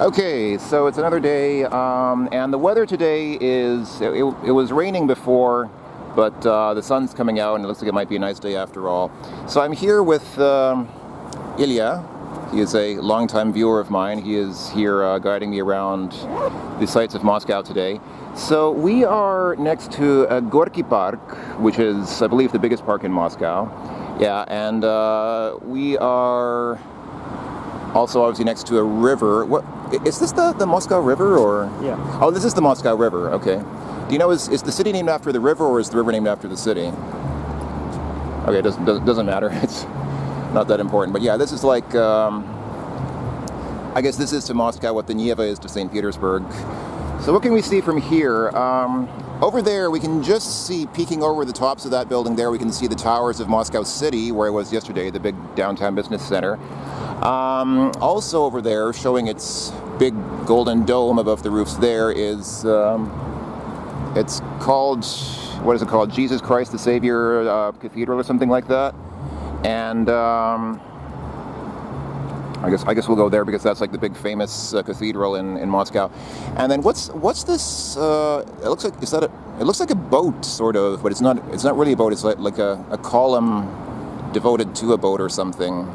Okay, so it's another day, and the weather today it was raining before, but the sun's coming out and it looks like it might be a nice day after all. So I'm here with Ilya. He is a longtime viewer of mine. He is here guiding me around the sights of Moscow today. So we are next to Gorky Park, which is, I believe, the biggest park in Moscow. Yeah, and we are also obviously next to a river. What is this, the Moscow River, or? Yeah. Oh, this is the Moscow River, okay. Do you know, is the city named after the river, or is the river named after the city? Okay, it doesn't matter. It's not that important. But yeah, this is like, I guess this is to Moscow what the Neva is to St. Petersburg. So what can we see from here? Over there, we can just see, peeking over the tops of that building there, we can see the towers of Moscow City, where I was yesterday, the big downtown business center. Also over there, showing its big golden dome above the roofs there, is, it's called, what is it called? Jesus Christ the Savior Cathedral or something like that. And I guess we'll go there because that's like the big famous cathedral in Moscow. And then what's this? It looks like, it looks like a boat sort of, but it's not really a boat. It's like a column devoted to a boat or something.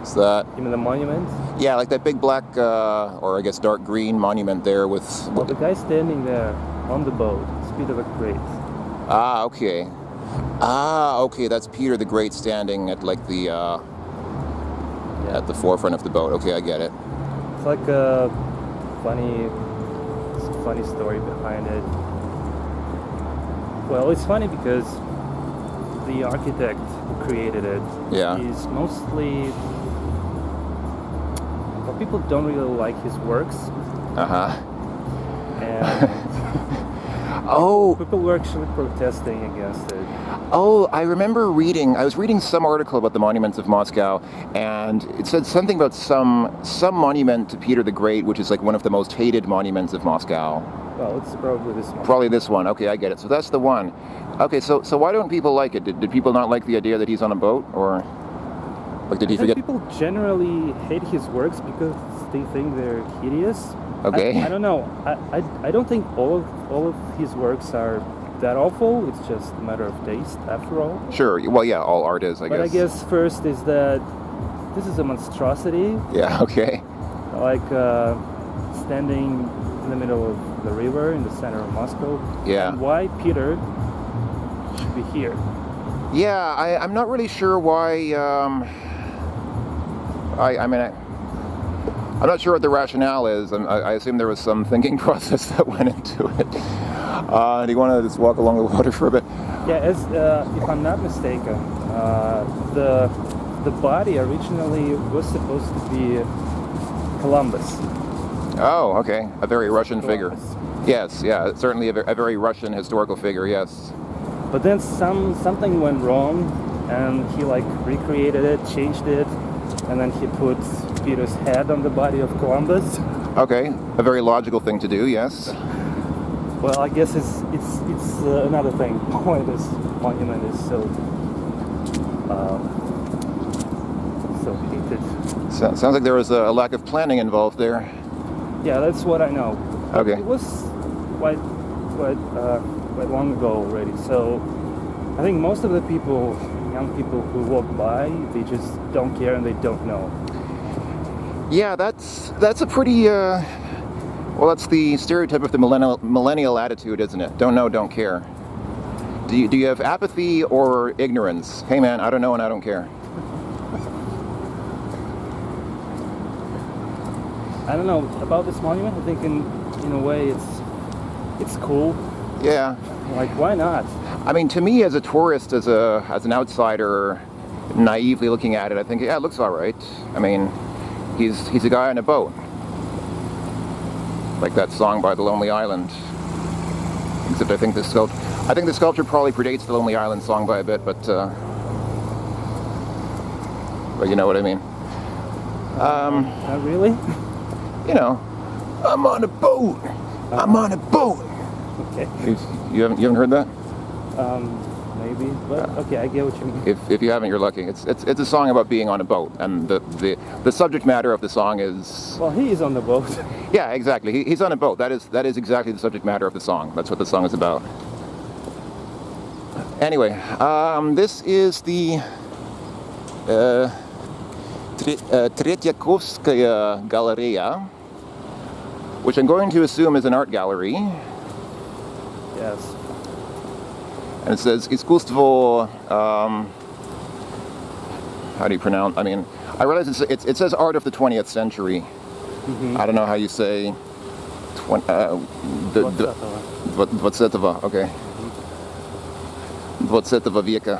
Is that? You mean the monument? Yeah, like that big black or I guess dark green monument there with. Well, the guy standing there on the boat is Peter the Great. Ah, okay. Okay. That's Peter the Great standing at like the. At the forefront of the boat. Okay, I get it. It's like a funny story behind it. Well, it's funny because the architect who created it is mostly... Well, people don't really like his works. Uh-huh. And oh! People were actually protesting against it. Oh, I remember I was reading some article about the monuments of Moscow, and it said something about some monument to Peter the Great, which is like one of the most hated monuments of Moscow. Well, it's probably this one. Probably this one. Okay, I get it. So that's the one. Okay, so why don't people like it? Did people not like the idea that he's on a boat, or like did he forget? People generally hate his works because they think they're hideous. Okay. I don't know. I don't think all of his works are that awful. It's just a matter of taste, after all. Sure. Well, yeah, all art is, I guess. But I guess first is that this is a monstrosity. Yeah. Okay. Like standing in the middle of the river in the center of Moscow. Yeah. And why Peter should be here? Yeah, I'm not really sure why. I'm not sure what the rationale is. I assume there was some thinking process that went into it. Do you want to just walk along the water for a bit? Yeah, if I'm not mistaken, the body originally was supposed to be Columbus. Oh, okay. A very Russian Columbus. figure. Yes, yeah, certainly a very Russian historical figure, yes. But then something went wrong, and he like recreated it, changed it, and then he put Peter's head on the body of Columbus. Okay, a very logical thing to do, yes. Well, I guess it's another thing why this monument is so hated. Sounds like there was a lack of planning involved there. Yeah, that's what I know. Okay. It was quite long ago already. So I think most of the people, young people who walk by, they just don't care and they don't know. Yeah, that's a pretty. Well, that's the stereotype of the millennial attitude, isn't it? Don't know, don't care. Do you have apathy or ignorance? Hey man, I don't know and I don't care. I don't know about this monument. I think in a way it's cool. Yeah. Like, why not? I mean, to me as a tourist, as an outsider, naively looking at it, I think, yeah, it looks all right. I mean, he's a guy on a boat. Like that song by The Lonely Island. Except I think the sculpture probably predates The Lonely Island song by a bit, but you know what I mean. Not really. You know, I'm on a boat. I'm on a boat. Okay. You haven't heard that? maybe. But okay, I get what you mean. If you haven't, you're lucky. It's a song about being on a boat, and the subject matter of the song is. Well, he is on the boat. Yeah, exactly. He's on a boat. That is exactly the subject matter of the song. That's what the song is about. Anyway, this is the Tretyakovskaya Galeria, which I'm going to assume is an art gallery. Yes. And it says Искусство. How do you pronounce? I mean, I realize it says art of the 20th century. Mm-hmm. I don't know how you say. 20. Okay. 20 века.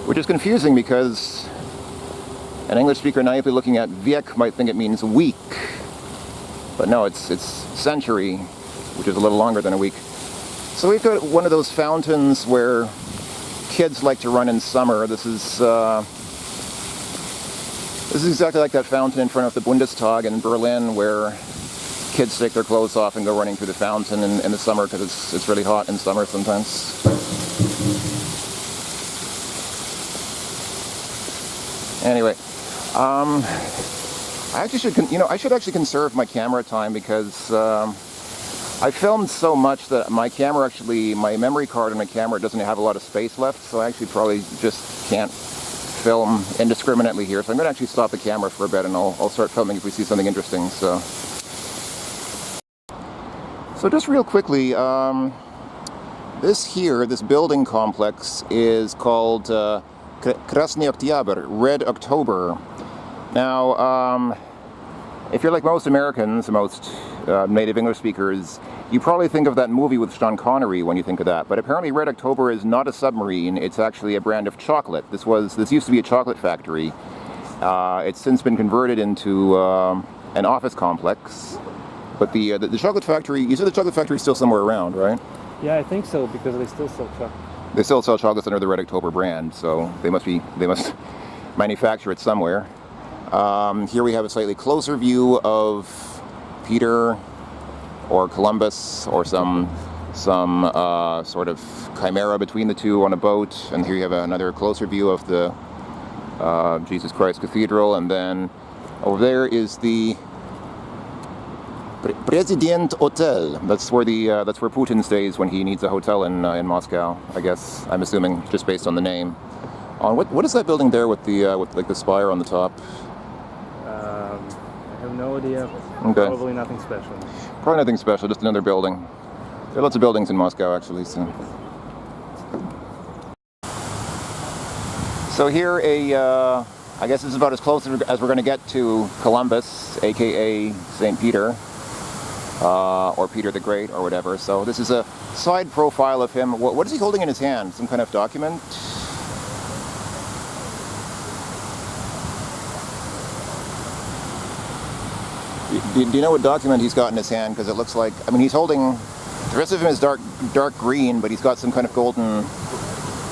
Which is confusing because an English speaker naively looking at vek might think it means week. But no, it's century, which is a little longer than a week. So we've got one of those fountains where kids like to run in summer. This is exactly like that fountain in front of the Bundestag in Berlin, where kids take their clothes off and go running through the fountain in the summer because it's really hot in summer sometimes. Anyway, I should actually conserve my camera time because I filmed so much that my memory card on my camera doesn't have a lot of space left, so I actually probably just can't film indiscriminately here. So I'm going to actually stop the camera for a bit, and I'll start filming if we see something interesting. So just real quickly, this building complex is called Krasny Oktyabr, Red October. Now, if you're like most Americans, most native English speakers, you probably think of that movie with Sean Connery when you think of that. But apparently Red October is not a submarine, it's actually a brand of chocolate. This used to be a chocolate factory. It's since been converted into an office complex. But the chocolate factory, you said the chocolate factory is still somewhere around, right? Yeah, I think so, because they still sell chocolate. They still sell chocolates under the Red October brand, so they must manufacture it somewhere. Here we have a slightly closer view of Peter or Columbus or some sort of chimera between the two on a boat. And here you have another closer view of the Jesus Christ Cathedral. And then over there is the President Hotel. That's where Putin stays when he needs a hotel in Moscow. I guess I'm assuming just based on the name. What is that building there with like the spire on the top? I have no idea. Okay. Probably nothing special. Probably nothing special. Just another building. There are lots of buildings in Moscow actually. So here I guess this is about as close as we're going to get to Columbus, aka St. Peter. Or Peter the Great, or whatever. So this is a side profile of him. What is he holding in his hand? Some kind of document? Do you know what document he's got in his hand? Because it looks like, I mean, he's holding, the rest of him is dark green, but he's got some kind of golden...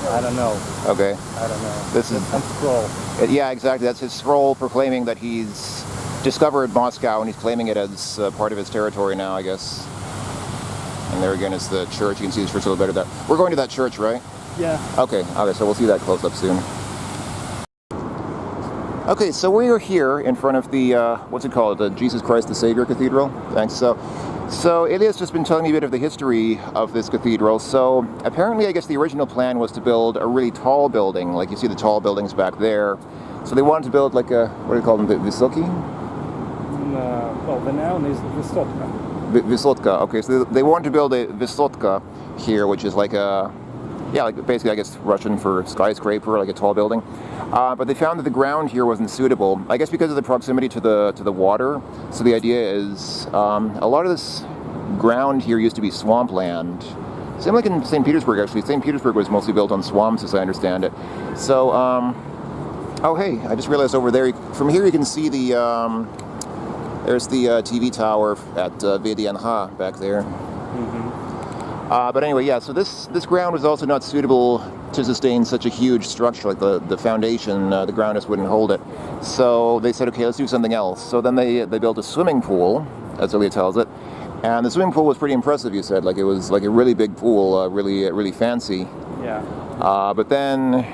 I don't know. Okay. I don't know. This is some scroll. Yeah, exactly. That's his scroll proclaiming that he's discovered Moscow, and he's claiming it as part of his territory now, I guess. And there again is the church. You can see the church a little better there. We're going to that church, right? Yeah. Okay, so we'll see that close up soon. Okay, so we are here in front of the, what's it called? The Jesus Christ the Savior Cathedral. Thanks. So Ilya's just been telling me a bit of the history of this cathedral. So apparently, I guess the original plan was to build a really tall building, like you see the tall buildings back there. So they wanted to build like a, what do you call them, Vysoki? Well, the noun is Vysotka. Vysotka, okay, so they wanted to build a Vysotka here, which is like a, yeah, like basically I guess Russian for skyscraper, like a tall building. But they found that the ground here wasn't suitable, I guess because of the proximity to the water. So the idea is a lot of this ground here used to be swampland. Same like in St. Petersburg, actually. St. Petersburg was mostly built on swamps, as I understand it. So, oh hey, I just realized over there, from here you can see the, there's the TV tower at VDNH back there. Mm-hmm. But anyway, yeah, so this ground was also not suitable to sustain such a huge structure, like the foundation, the ground just wouldn't hold it. So they said, okay, let's do something else. So then they built a swimming pool, as Ilya tells it, And the swimming pool was pretty impressive, you said. Like it was like a really big pool, really fancy. Yeah. But then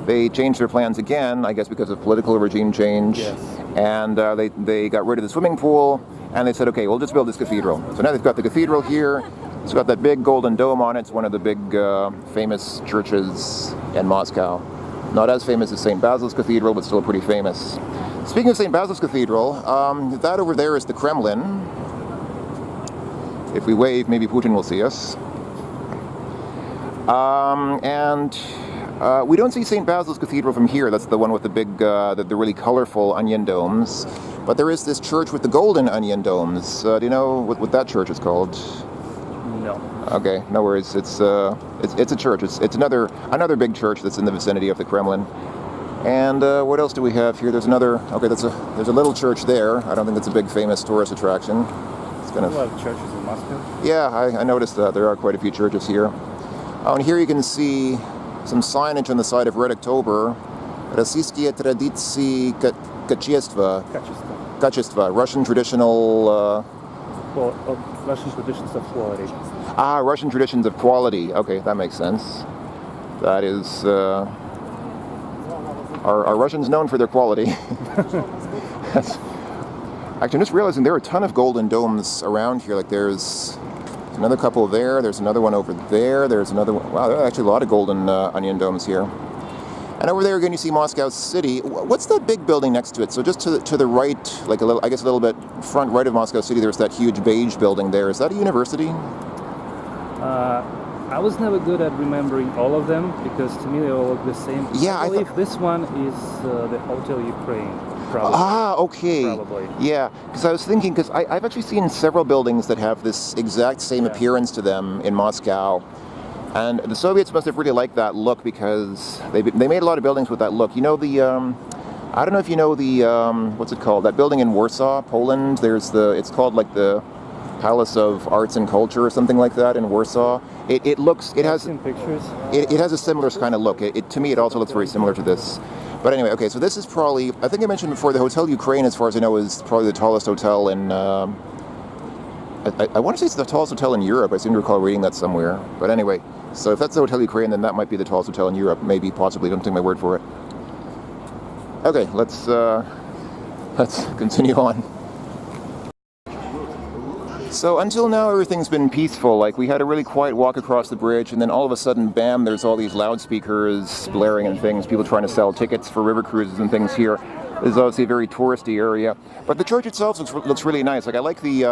they changed their plans again, I guess because of political regime change. Yes. And they got rid of the swimming pool, and they said, okay, we'll just build this cathedral. So now they've got the cathedral here. It's got that big golden dome on it. It's one of the big famous churches in Moscow. Not as famous as St. Basil's Cathedral, but still pretty famous. Speaking of St. Basil's Cathedral, that over there is the Kremlin. If we wave, maybe Putin will see us. We don't see St. Basil's Cathedral from here. That's the one with the big, the really colorful onion domes. But there is this church with the golden onion domes. Do you know what that church is called? No. Okay, no worries. It's a church. It's another big church that's in the vicinity of the Kremlin. And what else do we have here? There's another. Okay, there's a little church there. I don't think that's a big famous tourist attraction. It's kind of. A lot of churches in Moscow. Yeah, I noticed that there are quite a few churches here. Oh, and here you can see some signage on the side of Red October. Российские традиции качества. Russian traditional. Russian traditions of quality. Russian traditions of quality. Okay, that makes sense. That is. Are Russians known for their quality? Actually, I'm just realizing there are a ton of golden domes around here. Like there's another couple there. There's another one over there. There's another one. Wow, there are actually a lot of golden onion domes here. And over there again, you see Moscow City. What's that big building next to it? So just to the right, like a little bit front right of Moscow City, there's that huge beige building there. Is that a university? I was never good at remembering all of them because to me they all look the same. Yeah, I believe this one is the Hotel Ukraine. Probably. Okay. Probably. Yeah, because I was thinking, because I've actually seen several buildings that have this exact same appearance to them in Moscow. And the Soviets must have really liked that look because they made a lot of buildings with that look. You know I don't know if you know the, what's it called? That building in Warsaw, Poland. It's called like the Palace of Arts and Culture or something like that in Warsaw. It has pictures. It has a similar kind of look. To me, it also looks very similar to this. But anyway, okay, so this is probably, I think I mentioned before, the Hotel Ukraine, as far as I know, is probably the tallest hotel in, I want to say it's the tallest hotel in Europe. I seem to recall reading that somewhere. But anyway, so if that's the Hotel Ukraine, then that might be the tallest hotel in Europe. Maybe, possibly, don't take my word for it. Okay, let's continue on. So until now, everything's been peaceful. Like, we had a really quiet walk across the bridge, and then all of a sudden, bam, there's all these loudspeakers blaring and things, people trying to sell tickets for river cruises and things here. This is obviously a very touristy area. But the church itself looks really nice. Like, I like the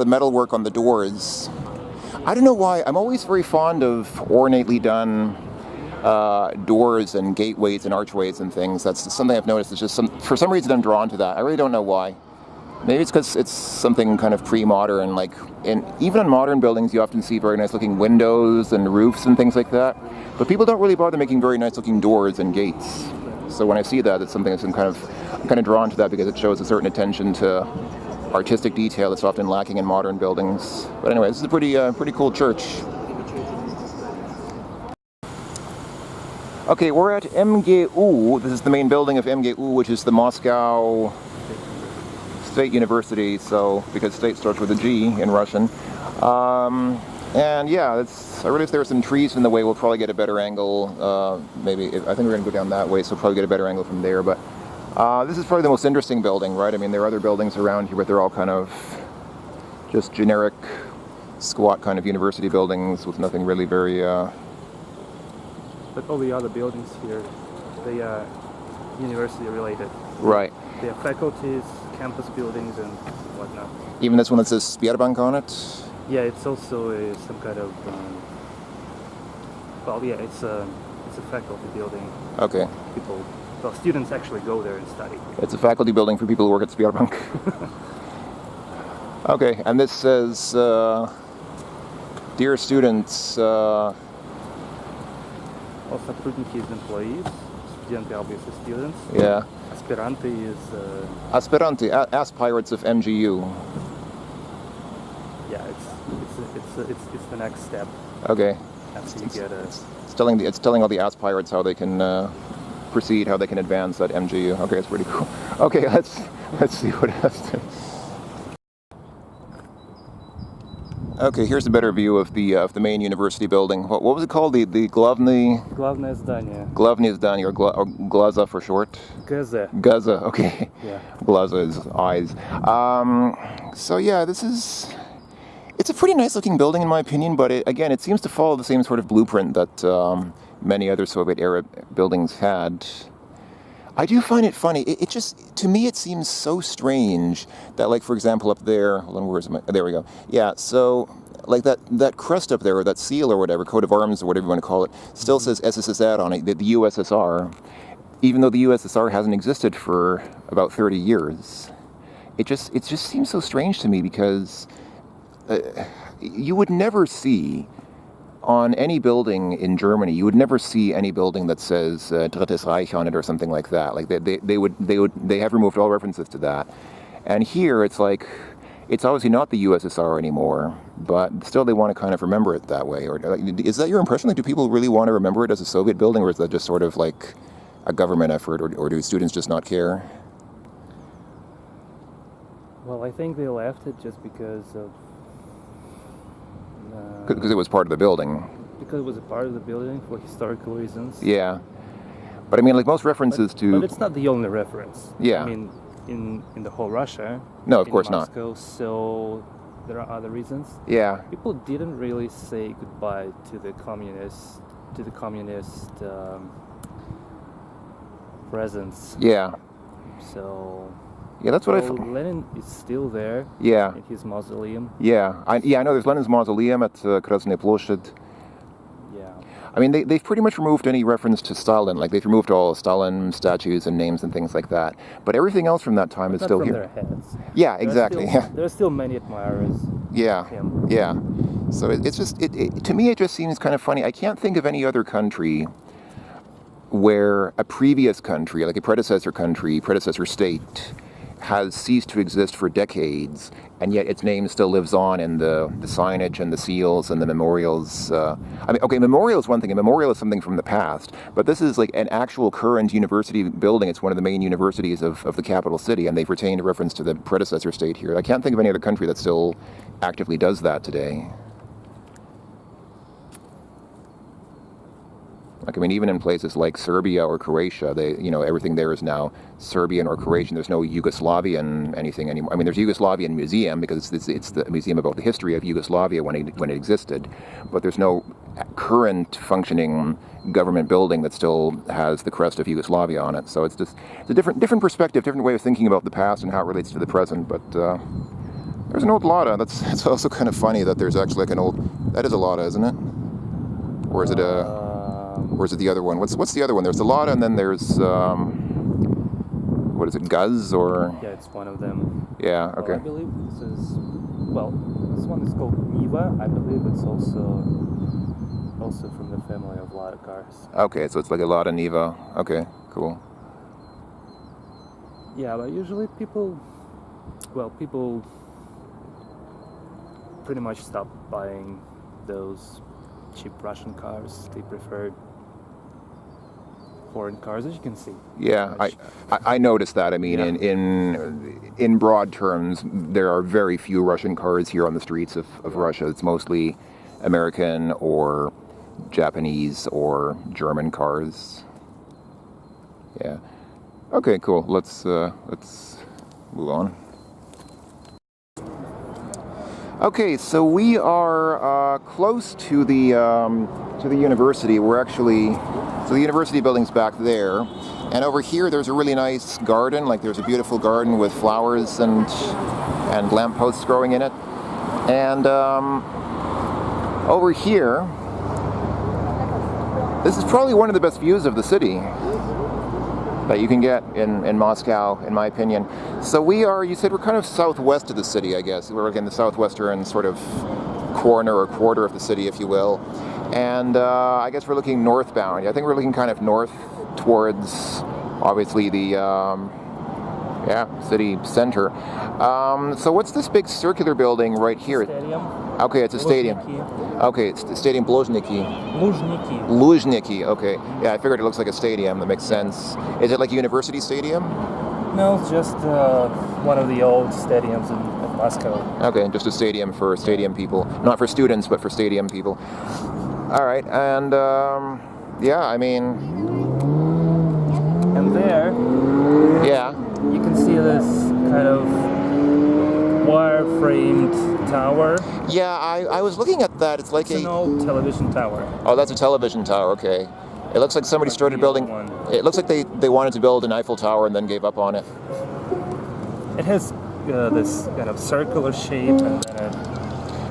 metalwork on the doors. I don't know why. I'm always very fond of ornately done doors and gateways and archways and things. That's something I've noticed. It's just for some reason I'm drawn to that. I really don't know why. Maybe it's because it's something kind of pre-modern, like, even in modern buildings you often see very nice looking windows and roofs and things like that, but people don't really bother making very nice looking doors and gates. So when I see that, it's something that's I'm kind of drawn to that because it shows a certain attention to artistic detail that's often lacking in modern buildings. But anyway, this is a pretty cool church. Okay, we're at MGU. This is the main building of MGU, which is the Moscow State University, so because state starts with a G in Russian. And yeah, I really, if there are some trees in the way, we'll probably get a better angle. Maybe, I think we're going to go down that way, so we'll probably get a better angle from there. But this is probably the most interesting building, right? I mean, there are other buildings around here, but they're all kind of just generic, squat kind of university buildings with nothing really very... But all the other buildings here, they are university related. Right. They are faculties, campus buildings, and whatnot. Even this one that says Sberbank on it? Yeah, it's also some kind of. It's a faculty building. Okay. Students actually go there and study. It's a faculty building for people who work at Sberbank. Okay, and this says, dear students. Сотрудники is employees, студенты obviously students. Yeah. Aspiranti is... Aspiranti, aspirates of MGU. Yeah, it's the next step. Okay. After you get a... It's telling all the aspirates how they can proceed, how they can advance that MGU. Okay, it's pretty cool. Okay, let's see what it has to. Okay, here's a better view of the main university building. What was it called? The Glavny Главное здание. Zdanie, or Glaza for short? ГЗ. Gaza, okay. Yeah. Glaza is eyes. So yeah, it's a pretty nice looking building in my opinion, but it seems to follow the same sort of blueprint that many other Soviet-era buildings had. I do find it funny. It just, to me, it seems so strange that, like, for example, up there, hold on, where is my, there we go. Yeah, so, like, that crest up there, or that seal or whatever, coat of arms or whatever you want to call it, still says SSSR on it, the USSR, even though the USSR hasn't existed for about 30 years. It just seems so strange to me because you would never see on any building in Germany, you would never see any building that says Drittes Reich on it or something like that. Like they have removed all references to that. And here it's like, it's obviously not the USSR anymore, but still they want to kind of remember it that way. Or is that your impression? Like, do people really want to remember it as a Soviet building, or is that just sort of like a government effort, or do students just not care? Well, I think they left it just because of... Because it was part of the building. Because it was a part of the building for historical reasons. Yeah. But I mean, like most references to... But it's not the only reference. Yeah. I mean, in the whole Russia. No, of course not. Moscow, so there are other reasons. Yeah. People didn't really say goodbye to the communist presence. Yeah. So... Yeah, that's what I... Lenin is still there. Yeah. In his mausoleum. Yeah. I know there's Lenin's mausoleum at Krasnaya Ploshchad. Yeah. I mean, they've pretty much removed any reference to Stalin. Like, they've removed all Stalin statues and names and things like that. But everything else from that time is still here. Their heads. Yeah, exactly. There's still many admirers. Yeah. Of him. Yeah. So it's just, to me, it just seems kind of funny. I can't think of any other country where a previous country, like a predecessor state, has ceased to exist for decades, and yet its name still lives on in the signage and the seals and the memorials. I mean, okay, memorial is one thing. A memorial is something from the past, but this is like an actual current university building. It's one of the main universities of the capital city, and they've retained a reference to the predecessor state here. I can't think of any other country that still actively does that today. Like, I mean, even in places like Serbia or Croatia, everything there is now Serbian or Croatian. There's no Yugoslavian anything anymore. I mean, there's a Yugoslavian museum because it's the museum about the history of Yugoslavia when it existed, but there's no current functioning government building that still has the crest of Yugoslavia on it. So it's a different perspective, different way of thinking about the past and how it relates to the present. But there's an old Lada. It's also kind of funny that there's actually like an old... That is a Lada, isn't it? Or is it a... Or is it the other one? What's the other one? There's the Lada, and then there's what is it, Guz, or? Yeah, it's one of them. Yeah. Okay. Well, I believe this one is called Niva. I believe it's also from the family of Lada cars. Okay, so it's like a Lada Niva. Okay, cool. Yeah, but usually people pretty much stop buying those cheap Russian cars. They prefer foreign cars, as you can see. Yeah, I noticed that. I mean, yeah. in broad terms, there are very few Russian cars here on the streets of Russia. It's mostly American or Japanese or German cars. Yeah. Okay, cool. Let's move on. Okay, so we are close to the university. So the university building's back there, and over here there's a really nice garden. Like, there's a beautiful garden with flowers and lampposts growing in it. And over here, this is probably one of the best views of the city that you can get in Moscow, in my opinion. So you said we're kind of southwest of the city, I guess. We're in the southwestern sort of corner or quarter of the city, if you will. And I guess we're looking northbound. I think we're looking kind of north towards, obviously, the city center. So what's this big circular building right here? Stadium. Okay, it's a stadium. Luzhniki. Okay, it's the Stadium Luzhniki. Luzhniki. Luzhniki, okay. Yeah, I figured it looks like a stadium. That makes sense. Is it like a university stadium? No, it's just one of the old stadiums of Moscow. Okay, just a stadium for stadium people. Not for students, but for stadium people. All right, and yeah, I mean... And there, Yeah. you can see this kind of wire-framed tower. Yeah, I was looking at that. It's like It's an old television tower. Oh, that's a television tower, okay. It looks like somebody started the building... old one. It looks like they wanted to build an Eiffel Tower and then gave up on it. It has this kind of circular shape, and then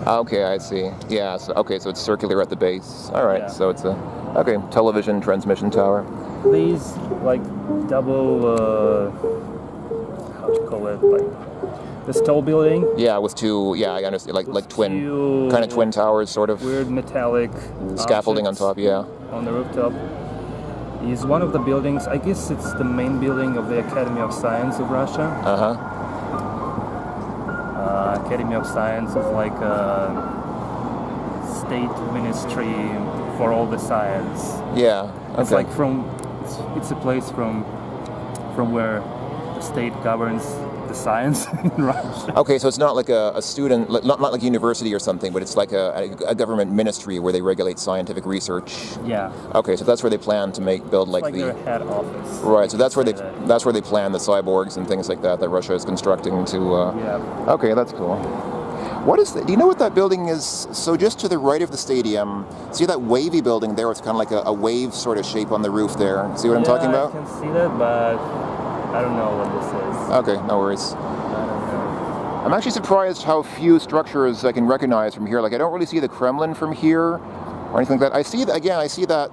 Okay, I see. Yeah, so, okay, so it's circular at the base. All right, Yeah. so it's a... Okay, television transmission tower. these like double, how do you call it, like this tall building. Yeah, with two... Yeah, I understand. Like twin... Two Kind of twin towers, sort of. weird metallic Scaffolding on top, objects yeah. on the rooftop. Is one of the buildings. I guess it's the main building of the Academy of Science of Russia. Uh-huh. Academy of Science is like a state ministry for all the science. Yeah, okay. It's like it's a place from where the state governs the science in Russia. Okay, so it's not like a student, not like a university or something, but it's like a government ministry where they regulate scientific research. Yeah, Okay, so that's where they plan to build it's like like the... their head office. Right, so that's where Say they that. that's where they plan the cyborgs and things like that Russia is constructing to. Yeah. Okay, that's cool. What is? Do you know what that building is? So just to the right of the stadium, see that wavy building there? It's kind of like a wave sort of shape on the roof there. See what I'm talking about? I can see that, but I don't know what this is. Okay, no worries. I don't know. I'm actually surprised how few structures I can recognize from here. Like I don't really see the Kremlin from here or anything like that. I see that again. I see that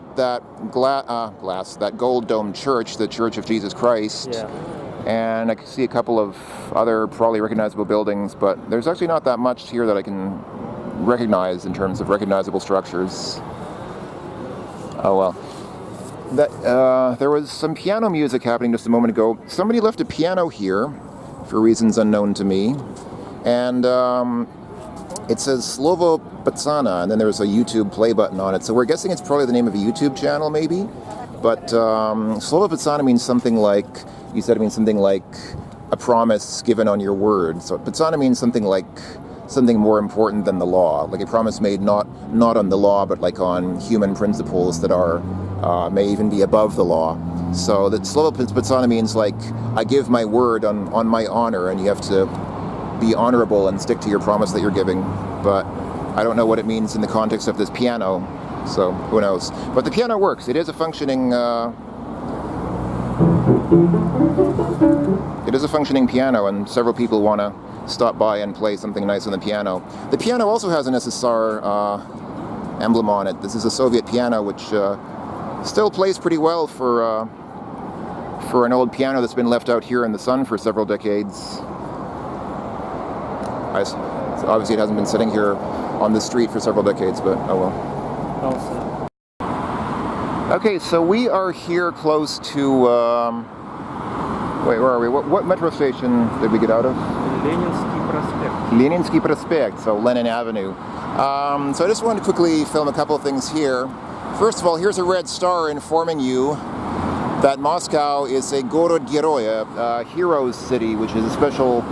glass, that gold domed church, the Church of Jesus Christ. Yeah. And I can see a couple of other probably recognizable buildings, but there's actually not that much here that I can recognize in terms of recognizable structures. Oh well. There was some piano music happening just a moment ago. Somebody left a piano here for reasons unknown to me. And it says Slovo Patsana, and then there's a YouTube play button on it. So we're guessing it's probably the name of a YouTube channel, maybe. But Slovo Patsana means something like... You said it means something like a promise given on your word. So Patsana means something like something more important than the law, like a promise made not on the law, but like on human principles that are may even be above the law. So that Slovo Patsana means like I give my word on my honor, and you have to be honorable and stick to your promise that you're giving. But I don't know what it means in the context of this piano, so who knows? But the piano works. It is a functioning. It is a functioning piano, and several people want to stop by and play something nice on the piano. The piano also has an SSR emblem on it. This is a Soviet piano, which still plays pretty well for an old piano that's been left out here in the sun for several decades. So obviously it hasn't been sitting here on the street for several decades, but oh well. Also. Okay, so we are here close to... wait, where are we? What metro station did we get out of? Leninsky Prospect. Leninsky Prospect, so Lenin Avenue. So I just wanted to quickly film a couple of things here. First of all, here's a red star informing you that Moscow is a Gorod Geroya, a hero's city, which is a special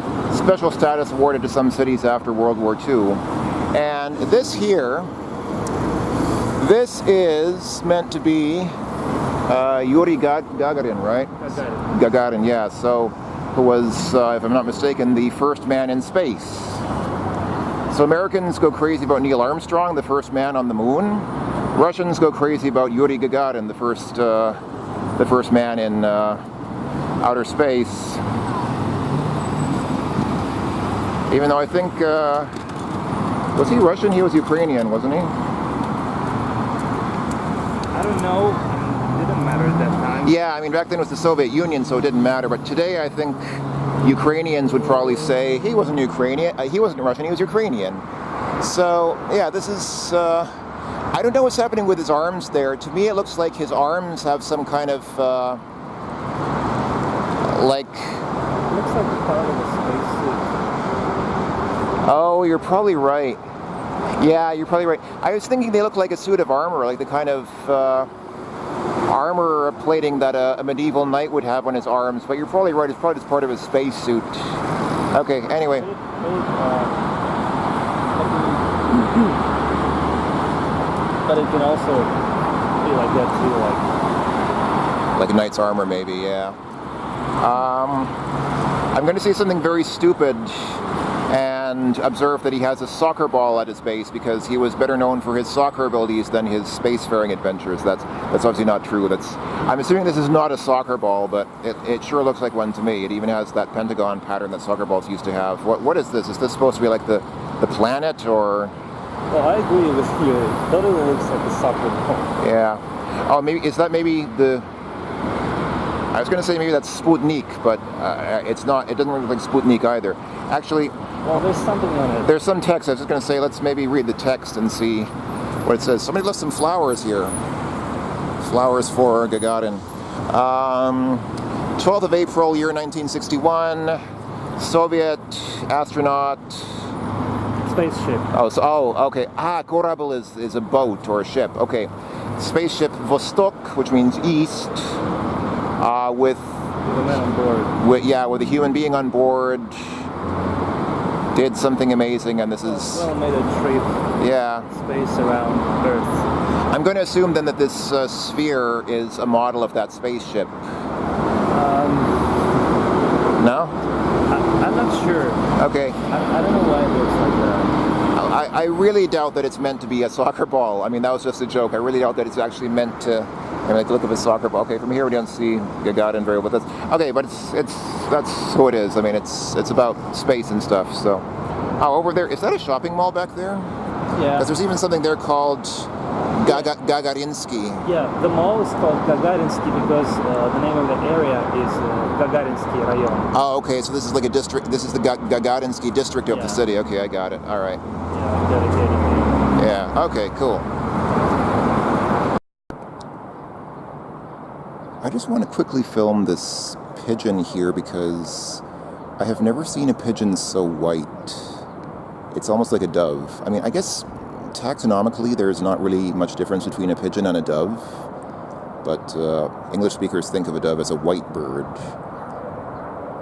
status awarded to some cities after World War II. And this here, this is meant to be Yuri Gagarin, right? Gagarin, yeah. So, who was, if I'm not mistaken, the first man in space. So Americans go crazy about Neil Armstrong, the first man on the moon. Russians go crazy about Yuri Gagarin, the first man in outer space. Even though I think, was he Russian? He was Ukrainian, wasn't he? I don't know. It didn't matter at that time. Yeah, I mean, back then it was the Soviet Union, so it didn't matter. But today, I think Ukrainians would probably say he wasn't Ukrainian, he wasn't Russian, he was Ukrainian. So, yeah, this is... I don't know what's happening with his arms there. To me, it looks like his arms have some kind of, like... It looks like a part of a spacesuit. Oh, you're probably right. Yeah, you're probably right. I was thinking they look like a suit of armor, like the kind of armor plating that a medieval knight would have on his arms, but you're probably right, it's probably just part of his space suit. Okay, anyway. But it can also be like that too, like a knight's armor maybe, yeah. I'm going to say something very stupid and observe that he has a soccer ball at his base because he was better known for his soccer abilities than his spacefaring adventures. That's obviously not true. I'm assuming this is not a soccer ball, but it sure looks like one to me. It even has that pentagon pattern that soccer balls used to have. What is this? Is this supposed to be like the planet or? Well, I agree with you. It totally looks like a soccer ball. Yeah. Oh, maybe is that maybe the? I was going to say maybe that's Sputnik, but it's not. It doesn't look like Sputnik either. Actually, well, there's something on it. There's some text. I was just going to say, let's maybe read the text and see what it says. Somebody left some flowers here. Flowers for Gagarin. 12th of April, year 1961. Soviet astronaut. Spaceship. Okay. Korabel is a boat or a ship. Okay. Spaceship Vostok, which means east. With the men on board. With a human being on board. Did something amazing, and this is... Well, made a trip. Yeah. Space around Earth. I'm going to assume then that this sphere is a model of that spaceship. No? I'm not sure. Okay. I don't know why it looks like that. I really doubt that it's meant to be a soccer ball. I mean, that was just a joke. I really doubt that it's actually meant to... like the look of a soccer ball. Okay, from here we don't see Gagarin very well. Okay, but that's who it is. I mean, it's about space and stuff. So, over there, is that a shopping mall back there? Yeah. Because there's even something there called Gagarinsky. Yeah, the mall is called Gagarinsky because the name of the area is Gagarinsky Rayon. Oh, okay. So this is like a district. This is the Gagarinsky district of the city. Okay, I got it. All right. Yeah, dedicated. Yeah. Okay. Cool. I just want to quickly film this pigeon here because I have never seen a pigeon so white. It's almost like a dove. I mean, I guess taxonomically there's not really much difference between a pigeon and a dove, but English speakers think of a dove as a white bird.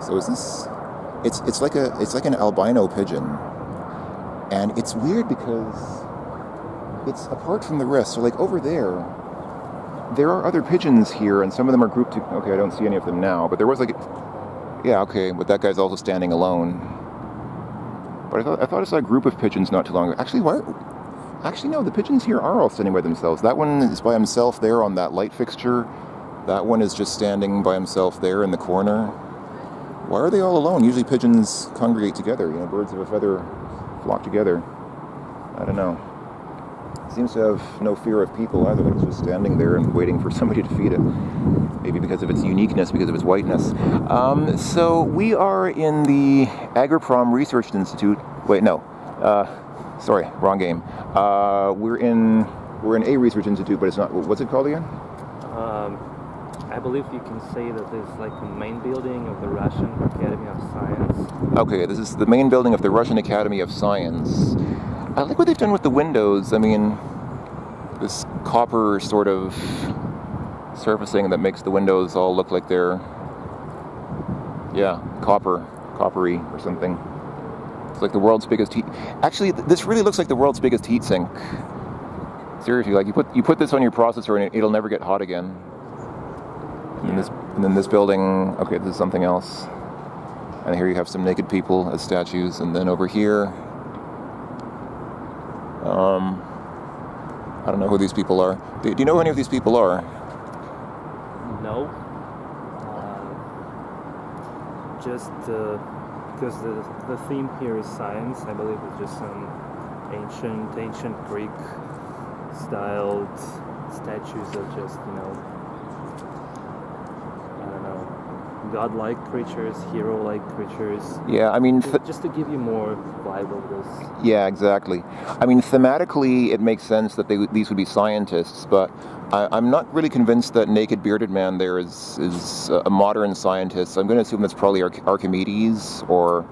So is this? It's like an albino pigeon, and it's weird because it's apart from the rest. So like over there. There are other pigeons here, and some of them are grouped. Okay, I don't see any of them now, but there was like, yeah, okay, but that guy's also standing alone. But I thought I saw a group of pigeons not too long ago. Actually, no, the pigeons here are all standing by themselves. That one is by himself there on that light fixture. That one is just standing by himself there in the corner. Why are they all alone? Usually pigeons congregate together. You know, birds of a feather flock together. I don't know. Seems to have no fear of people either. It's just standing there and waiting for somebody to feed it. Maybe because of its uniqueness, because of its whiteness. So we are in the Agroprom Research Institute. Wait, no. Sorry, wrong game. We're in a research institute, but it's not. What's it called again? I believe you can say that it's like the main building of the Russian Academy of Science. Okay, this is the main building of the Russian Academy of Science. I like what they've done with the windows. I mean, this copper sort of surfacing that makes the windows all look like they're, coppery or something. It's like the world's biggest heat. Actually, this really looks like the world's biggest heat sink. Seriously, like you put this on your processor and it'll never get hot again. And then this building. Okay, this is something else. And here you have some naked people as statues, and then over here. I don't know who these people are. Do you know who any of these people are? No. Just because the theme here is science, I believe it's just some ancient Greek styled statues of just, godlike creatures, hero-like creatures. Yeah, I mean... just to give you more vibe of this. Yeah, exactly. I mean, thematically, it makes sense that these would be scientists, but I'm not really convinced that naked bearded man there is a modern scientist. I'm going to assume that's probably Archimedes or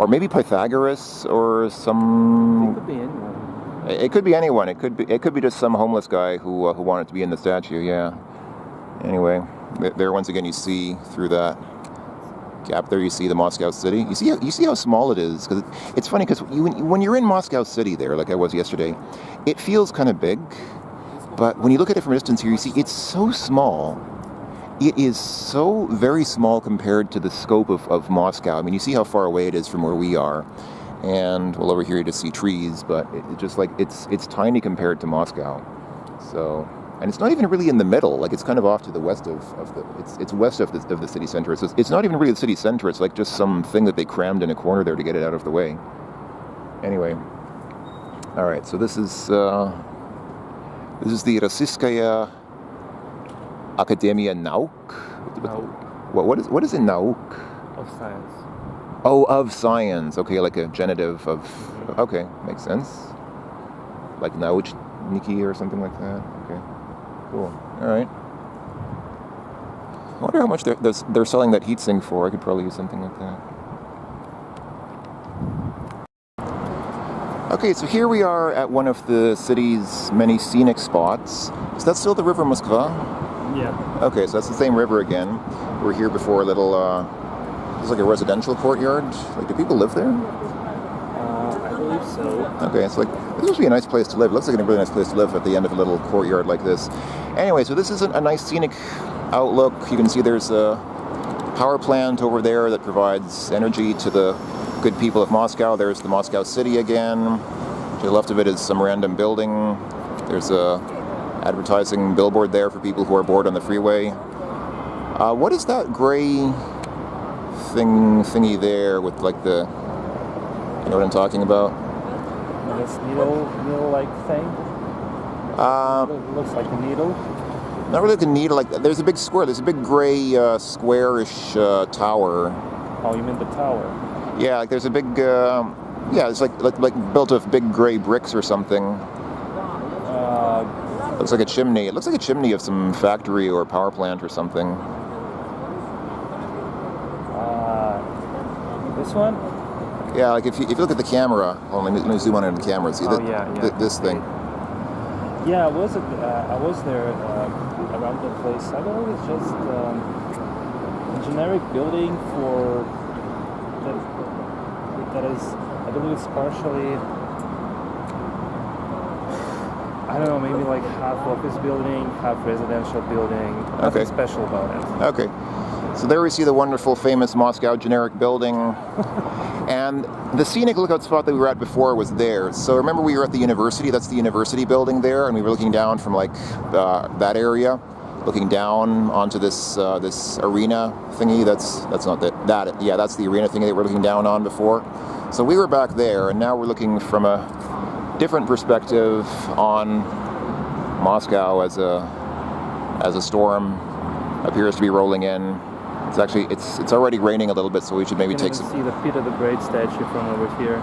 maybe Pythagoras or some... It could be anyone. It could be anyone. It could be just some homeless guy who wanted to be in the statue. Yeah. Anyway, there once again you see through that gap there, you see the Moscow city. You see how small it is, because it's funny because when you're in Moscow city there, like I was yesterday, it feels kind of big. But when you look at it from a distance here, you see it's so small. It is so very small compared to the scope of Moscow. I mean, you see how far away it is from where we are. And well, over here you just see trees, but it just like it's tiny compared to Moscow. So, and it's not even really in the middle. Like it's kind of off to the west of the. It's west of the city center. So it's not even really the city center. It's like just some thing that they crammed in a corner there to get it out of the way. Anyway, all right. So this is the Rossiyskaya Akademia Nauk. What is in Nauk? Of science. Oh, of science. Okay, like a genitive of. Okay, makes sense. Like nauchniki or something like that. Okay, cool. All right. I wonder how much they're selling that heatsink for. I could probably use something like that. Okay, so here we are at one of the city's many scenic spots. Is that still the River Moskva? Yeah. Okay, so that's the same river again. We were here before a little. It's like a residential courtyard. Like, do people live there? I believe so. Okay, it's like, this must be a nice place to live. It looks like a really nice place to live at the end of a little courtyard like this. Anyway, so this is a nice scenic outlook. You can see there's a power plant over there that provides energy to the good people of Moscow. There's the Moscow city again. To the left of it is some random building. There's a advertising billboard there for people who are bored on the freeway. What is that gray thingy there with like the, you know what I'm talking about? This needle-like thing. It looks like a needle. Not really like a needle. Like there's a big square. There's a big gray squarish tower. Oh, you mean the tower? Yeah, like there's a big. Yeah, it's like built of big gray bricks or something. Looks like a chimney. It looks like a chimney of some factory or power plant or something. This one? Yeah, like if you look at the camera, hold on, let me zoom on into the camera. See this thing. Yeah, I was there around the place. I believe it's just a generic building for that is. I believe it's partially. I don't know, maybe like half office building, half residential building. Nothing special about it. Okay. So there we see the wonderful, famous Moscow generic building. And the scenic lookout spot that we were at before was there. So remember we were at the university, that's the university building there, and we were looking down from like that area, looking down onto this this arena thingy. That's not that. Yeah, that's the arena thingy that we're looking down on before. So we were back there, and now we're looking from a different perspective on Moscow as a storm appears to be rolling in. It's actually it's already raining a little bit, so we should maybe take some. See the Peter the Great statue from over here.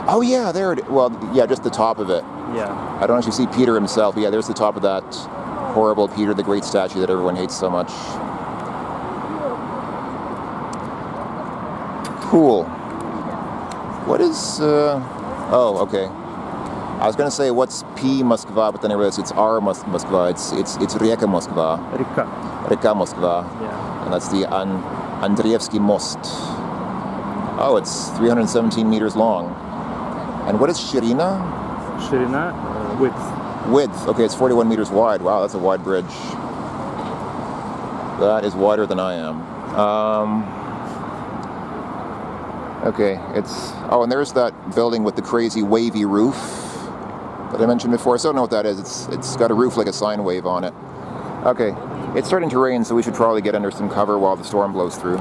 Oh yeah, there it. Well, yeah, just the top of it. Yeah. I don't actually see Peter himself, but yeah, there's the top of that horrible Peter the Great statue that everyone hates so much. Cool. What is? Oh, okay. I was going to say what's P Moskva, but then I realized it's R Moskva. It's Rieka Moskva. Reka Moskva. Yeah. And that's the Andreevsky Most. Oh, it's 317 meters long. And what is Shirina? Shirina? Width. Width. Okay, it's 41 meters wide. Wow, that's a wide bridge. That is wider than I am. Okay, it's... Oh, and there's that building with the crazy wavy roof that I mentioned before. So I don't know what that is. It's got a roof like a sine wave on it. Okay, it's starting to rain, so we should probably get under some cover while the storm blows through.